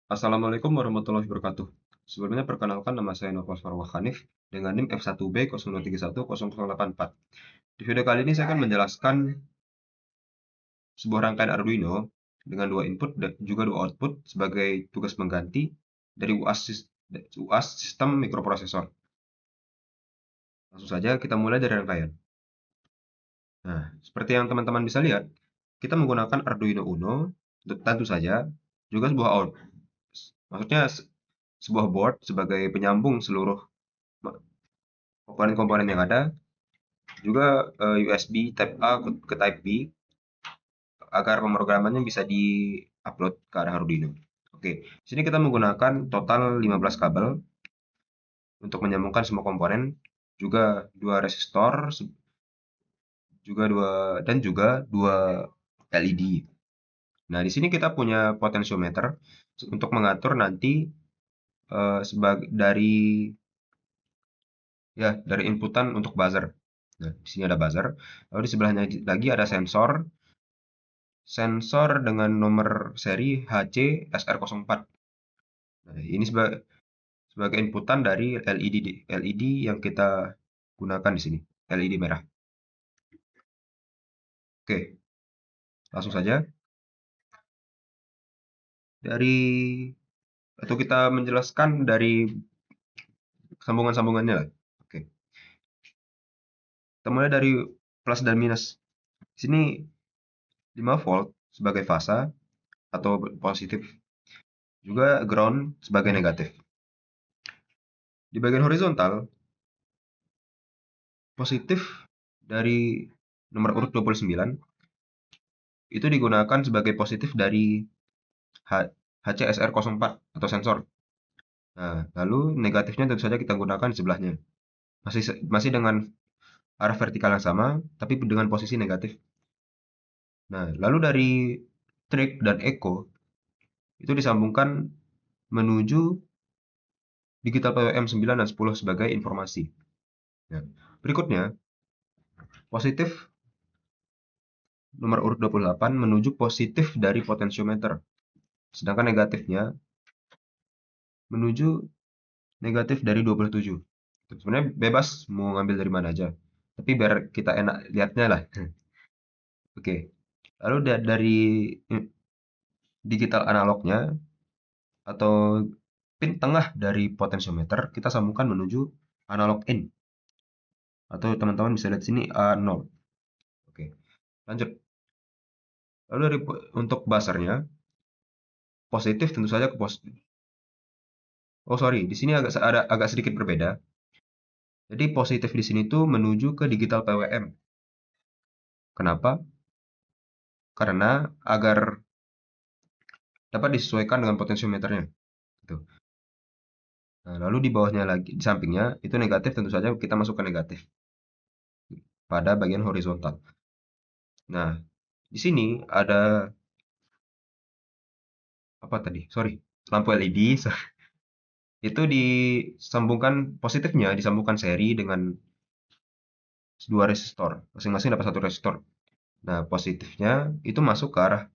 Assalamualaikum warahmatullahi wabarakatuh. Sebelumnya perkenalkan nama saya Nofal Farwah Hanif dengan NIM F1B 02310084. Di video kali ini saya akan menjelaskan sebuah rangkaian Arduino dengan dua input dan juga dua output sebagai tugas pengganti dari UAS sistem mikroprosesor. Langsung saja kita mulai dari rangkaian. Nah, seperti yang teman-teman bisa lihat, kita menggunakan Arduino Uno, tentu saja, juga sebuah maksudnya sebuah board sebagai penyambung seluruh komponen-komponen yang ada, juga USB Type A ke Type B agar pemrogramannya bisa di-upload ke arah Arduino. Oke, di sini kita menggunakan total 15 kabel untuk menyambungkan semua komponen, juga dua resistor, juga dua LED. Nah, di sini kita punya potensiometer untuk mengatur nanti dari inputan untuk buzzer. Nah, di sini ada buzzer. Lalu di sebelahnya lagi ada sensor dengan nomor seri HC-SR04. Nah, ini sebagai inputan dari LED yang kita gunakan di sini, LED merah. Oke, langsung saja atau kita menjelaskan dari sambungan-sambungannya lah. Oke, kita mulai dari plus dan minus. Di sini 5 volt sebagai fasa atau positif, juga ground sebagai negatif. Di bagian horizontal, positif dari nomor urut 29 itu digunakan sebagai positif dari HCSR04 atau sensor. Nah, lalu negatifnya tentu saja kita gunakan di sebelahnya. Masih dengan arah vertikal yang sama, tapi dengan posisi negatif. Nah, lalu dari trig dan echo itu disambungkan menuju digital PWM 9 dan 10 sebagai informasi. Nah, berikutnya, positif nomor urut 28 menuju positif dari potensiometer. Sedangkan negatifnya menuju negatif dari 27. Sebenarnya bebas mau ngambil dari mana aja. Tapi biar kita enak lihatnya lah. Oke. Lalu dari digital analognya atau pin tengah dari potensiometer kita sambungkan menuju analog in. Atau teman-teman bisa lihat sini A0. Oke. Lanjut. Lalu untuk buzzernya positif tentu saja ke positif. Oh sorry, di sini agak sedikit berbeda. Jadi positif di sini tuh menuju ke digital PWM. Kenapa? Karena agar dapat disesuaikan dengan potensiometernya. Gitu. Nah, lalu di bawahnya lagi, di sampingnya, itu negatif, tentu saja kita masukkan negatif pada bagian horizontal. Nah, di sini ada, apa tadi? Sorry, lampu LED. Itu disambungkan, positifnya disambungkan seri dengan dua resistor. Masing-masing dapat satu resistor. Nah, positifnya itu masuk ke arah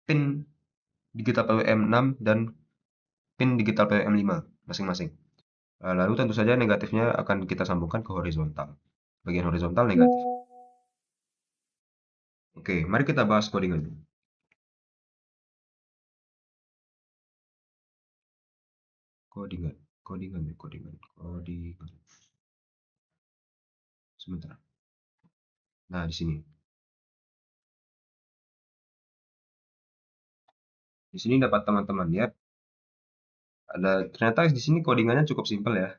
pin digital PWM 6 dan pin digital PWM 5 masing-masing. Lalu tentu saja negatifnya akan kita sambungkan ke horizontal. Bagian horizontal negatif. Oke, mari kita bahas codingan. Codingan. Sebentar. Nah, di sini. Di sini dapat teman-teman lihat ternyata di sini codingannya cukup simpel ya.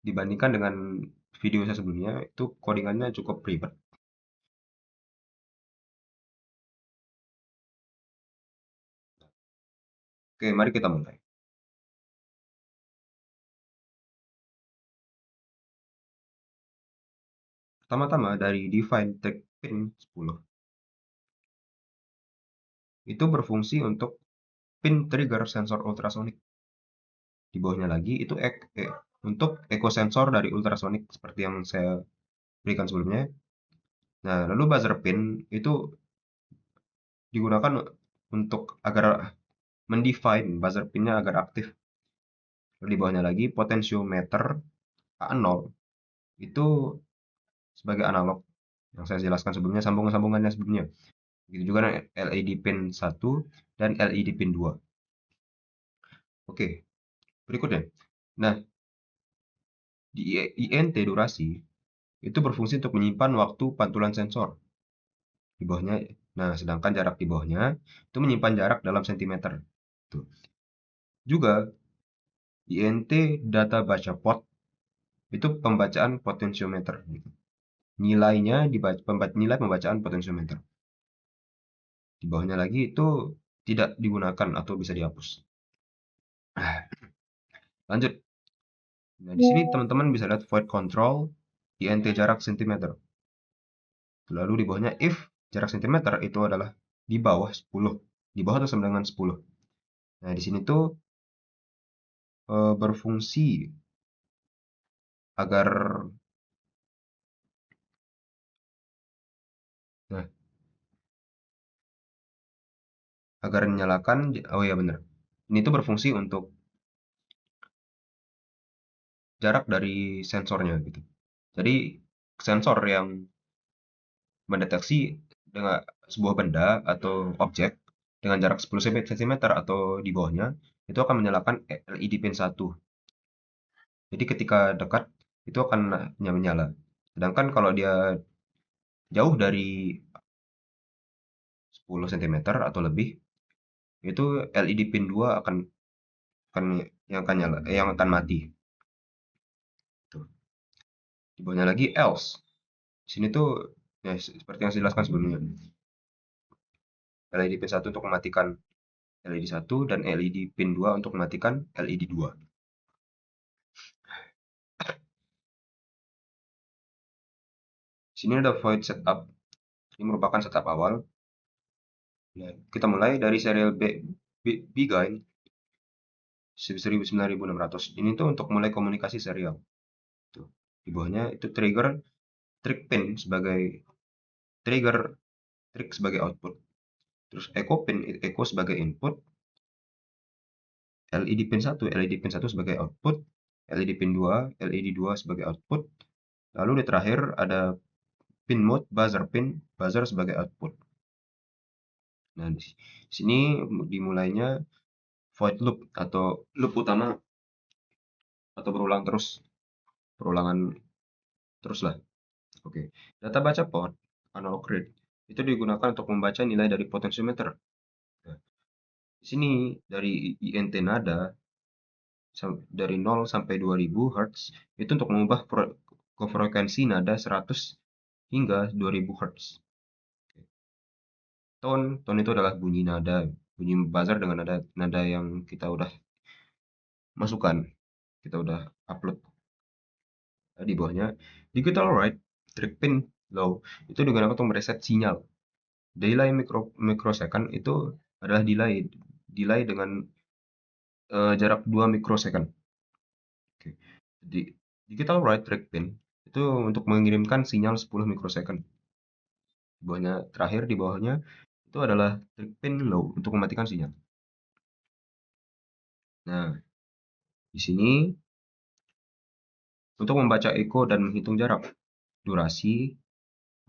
Dibandingkan dengan video saya sebelumnya, itu codingannya cukup ribet. Oke, mari kita mulai. Pertama-tama dari define tag pin 10. Itu berfungsi untuk pin trigger sensor ultrasonic. Di bawahnya lagi itu untuk echo sensor dari ultrasonic seperti yang saya berikan sebelumnya. Nah, lalu buzzer pin itu digunakan untuk agar mendefine buzzer pinnya agar aktif. Lalu di bawahnya lagi potentiometer A0 itu sebagai analog yang saya jelaskan sebelumnya, sambungan-sambungannya sebelumnya. Begitu juga dengan LED pin 1 dan LED pin 2. Oke, berikutnya. Nah, di INT durasi itu berfungsi untuk menyimpan waktu pantulan sensor di bawahnya. Nah, sedangkan jarak di bawahnya itu menyimpan jarak dalam sentimeter. Tuh. Juga INT data baca pot itu pembacaan potensiometer. Nilainya nilai pembacaan potensiometer. Di bawahnya lagi itu tidak digunakan atau bisa dihapus. Lanjut. Nah, di sini teman-teman bisa lihat void control INT jarak sentimeter. Lalu di bawahnya if jarak sentimeter itu adalah di bawah 10, di bawah atau sama dengan 10. Nah, di sini tuh berfungsi agar nah, agar menyalakan, oh ya benar. Ini tuh berfungsi untuk jarak dari sensornya gitu. Jadi sensor yang mendeteksi dengan sebuah benda atau objek dengan jarak 10 cm atau di bawahnya itu akan menyalakan LED pin 1. Jadi ketika dekat itu akan menyala. Sedangkan kalau dia jauh dari 10 cm atau lebih itu LED pin 2 akan yang akan nyala, yang akan mati. Tuh. Di bawahnya lagi else. Di sini tuh ya seperti yang saya jelaskan sebelumnya. LED pin 1 untuk mematikan LED 1 dan LED pin 2 untuk mematikan LED 2. Sini ada void setup. Ini merupakan setup awal. Nah, kita mulai dari serial Beguine 9600. Ini tuh untuk mulai komunikasi serial. Tuh. Di bawahnya itu trick pin sebagai trigger, trick sebagai output. Terus echo sebagai input, LED pin 1, LED pin 1 sebagai output, LED pin 2, LED 2 sebagai output. Lalu di terakhir ada pin mode, buzzer sebagai output. Nah, di sini dimulainya void loop atau loop utama atau perulangan terus lah. Oke. Data baca port analog read itu digunakan untuk membaca nilai dari potentiometer. Nah, di sini dari INT nada dari 0 sampai 2000 Hz itu untuk mengubah frekuensi nada 100 hingga 2000 Hz. Tone itu adalah bunyi nada, bunyi buzzer dengan nada yang kita udah masukkan, kita udah upload. Di bawahnya digital write trick pin low itu digunakan untuk mereset sinyal. Delay microsecond itu adalah delay dengan jarak 2 mikrosecond. Oke. Jadi digital write trick pin itu untuk mengirimkan sinyal 10 mikrosecond. Di bawahnya terakhir di bawahnya itu adalah trick pin low untuk mematikan sinyal. Nah, di sini untuk membaca echo dan menghitung jarak durasi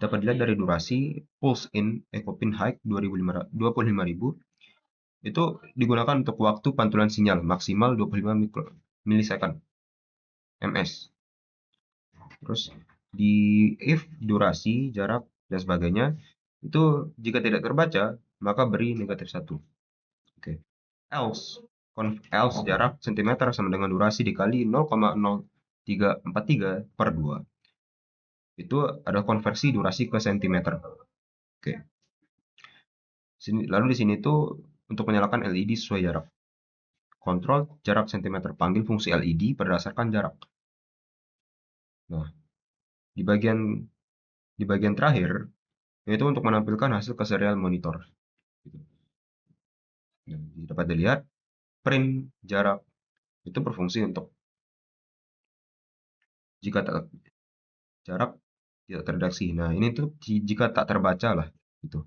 dapat dilihat dari durasi pulse in echo pin high 25.000 itu digunakan untuk waktu pantulan sinyal maksimal 25 milisecond ms. Terus di if durasi, jarak dan sebagainya itu jika tidak terbaca maka beri negatif 1. Oke. Else jarak sentimeter sama dengan durasi dikali 0,0343 per 2. Itu ada konversi durasi ke sentimeter. Oke. Lalu di sini tuh untuk menyalakan LED sesuai jarak. Kontrol jarak sentimeter. Panggil fungsi LED berdasarkan jarak. Nah, di bagian terakhir yaitu untuk menampilkan hasil ke serial monitor. Nah, dapat dilihat print jarak itu berfungsi untuk jika jarak tidak terdeteksi. Nah, ini tuh jika tak terbaca lah gitu.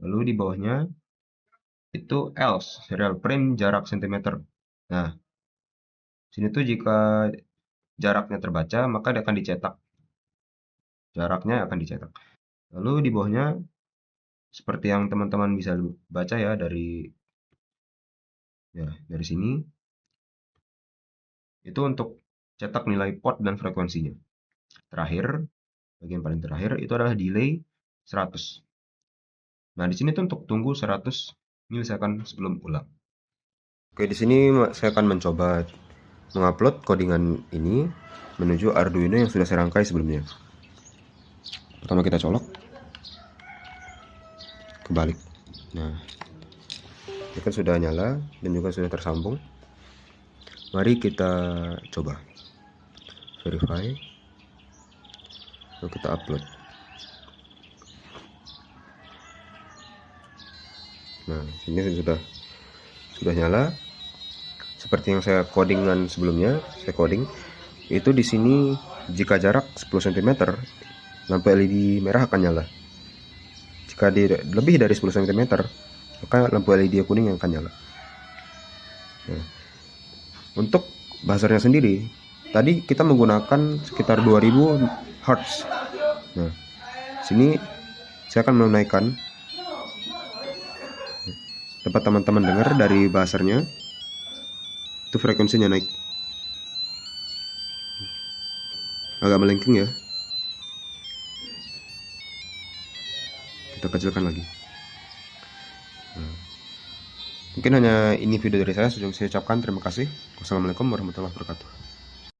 Lalu di bawahnya itu else, serial print jarak sentimeter. Nah, sini tuh jika jaraknya terbaca, maka dia akan dicetak. Jaraknya akan dicetak. Lalu di bawahnya, seperti yang teman-teman bisa baca ya dari sini, itu untuk cetak nilai port dan frekuensinya. Terakhir, bagian paling terakhir itu adalah delay 100. Nah, di sini tuh untuk tunggu 100 milisecond sebelum ulang. Oke, di sini saya akan mencoba mengupload codingan ini menuju Arduino yang sudah saya rangkai sebelumnya. Pertama kita colok, kebalik. Nah, ini kan sudah nyala dan juga sudah tersambung. Mari kita coba verify, lalu kita upload. Nah, ini sudah nyala. Seperti yang saya codingan sebelumnya, saya coding itu di sini jika jarak 10 cm, lampu LED merah akan nyala. Jika lebih dari 10 cm, maka lampu LED kuning yang akan nyala. Nah, untuk buzzernya sendiri, tadi kita menggunakan sekitar 2000 Hz. Nah, sini saya akan menaikkan. Dapat teman-teman dengar dari buzzernya, itu frekuensinya naik. Agak melengking ya. Kita kecilkan lagi. Nah, mungkin hanya ini video dari saya. Sudah saya ucapkan terima kasih. Wassalamualaikum warahmatullahi wabarakatuh.